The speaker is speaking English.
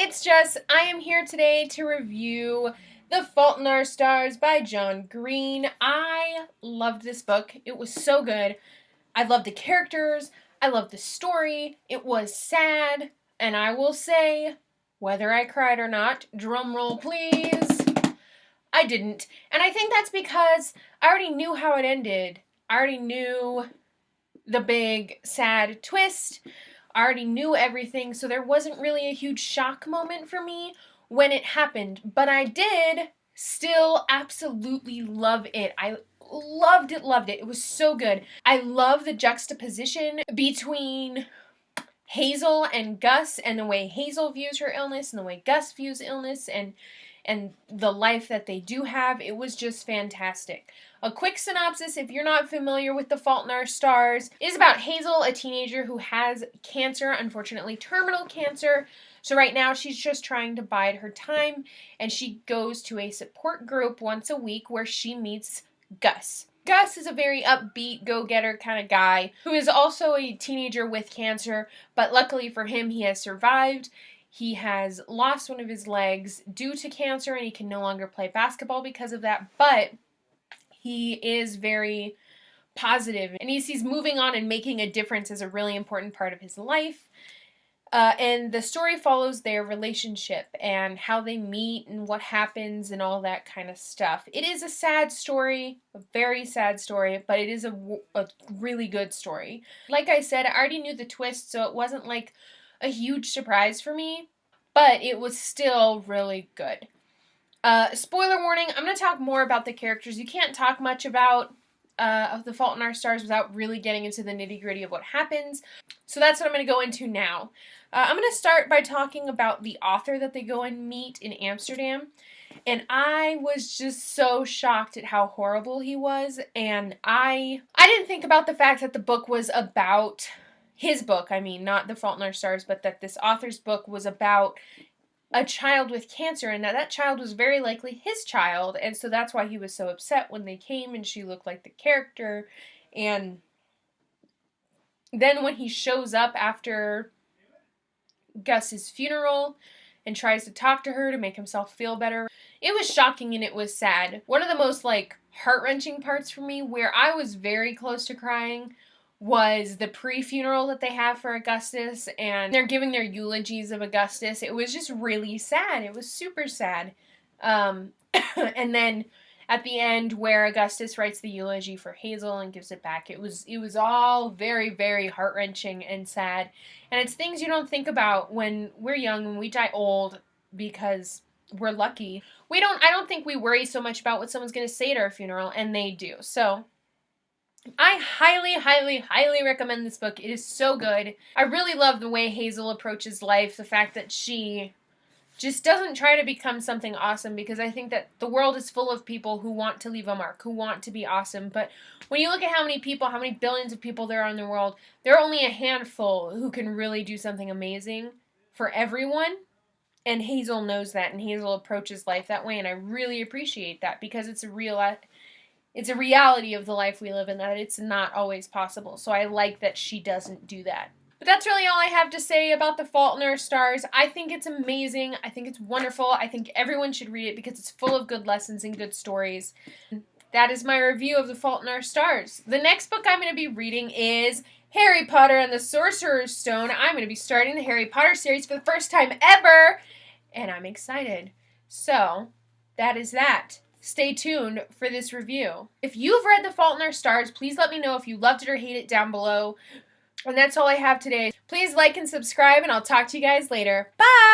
it's Jess. I am here today to review The Fault in Our Stars by John Green. I loved this book. It was so good. I loved the characters. I loved the story. It was sad. And I will say, whether I cried or not, drum roll please, I didn't. And I think that's because I already knew how it ended. I already knew the big sad twist. I already knew everything, so there wasn't really a huge shock moment for me when it happened. But I did still absolutely love it. I loved it. It was so good. I love the juxtaposition between Hazel and Gus and the way Hazel views her illness and the way Gus views illness and the life that they do have. It was just fantastic. A quick synopsis, if you're not familiar with The Fault in Our Stars, is about Hazel, a teenager who has cancer, unfortunately terminal cancer. So right now she's just trying to bide her time, and she goes to a support group once a week where she meets Gus. Gus is a very upbeat, go-getter kind of guy who is also a teenager with cancer, but luckily for him, he has survived. He has lost one of his legs due to cancer, and he can no longer play basketball because of that, but he is very positive, and he sees moving on and making a difference as a really important part of his life. And the story follows their relationship and how they meet and what happens and all that kind of stuff. It is a sad story, a very sad story, but it is a really good story. Like I said, I already knew the twist, so it wasn't like a huge surprise for me, but it was still really good. Spoiler warning, I'm going to talk more about the characters. You can't talk much about The Fault in Our Stars without really getting into the nitty-gritty of what happens. So that's what I'm going to go into now. I'm going to start by talking about the author that they go and meet in Amsterdam. And I was just so shocked at how horrible he was. And I didn't think about the fact that the book was about his book. I mean, not The Fault in Our Stars, but that this author's book was about a child with cancer, and that child was very likely his child, and so that's why he was so upset when they came and she looked like the character. And then when he shows up after Gus's funeral and tries to talk to her to make himself feel better, it was shocking and it was sad. One of the most heart-wrenching parts for me, where I was very close to crying, was the pre-funeral that they have for Augustus, and they're giving their eulogies of Augustus. It was just really sad. It was super sad. And then at the end, where Augustus writes the eulogy for Hazel and gives it back, it was all very, very heart-wrenching and sad. And it's things you don't think about when we're young, when we die old, because we're lucky. I don't think we worry so much about what someone's going to say at our funeral, and they do. So I highly, highly, highly recommend this book. It is so good. I really love the way Hazel approaches life, the fact that she just doesn't try to become something awesome, because I think that the world is full of people who want to leave a mark, who want to be awesome, but when you look at how many billions of people there are in the world, there are only a handful who can really do something amazing for everyone, and Hazel knows that, and Hazel approaches life that way, and I really appreciate that, because it's a reality of the life we live in, that it's not always possible. So I like that she doesn't do that. But that's really all I have to say about The Fault in Our Stars. I think it's amazing. I think it's wonderful. I think everyone should read it because it's full of good lessons and good stories. That is my review of The Fault in Our Stars. The next book I'm going to be reading is Harry Potter and the Sorcerer's Stone. I'm going to be starting the Harry Potter series for the first time ever, and I'm excited. So, that is that. Stay tuned for this review. If you've read The Fault in Our Stars, please let me know if you loved it or hate it down below. And that's all I have today. Please like and subscribe, and I'll talk to you guys later. Bye!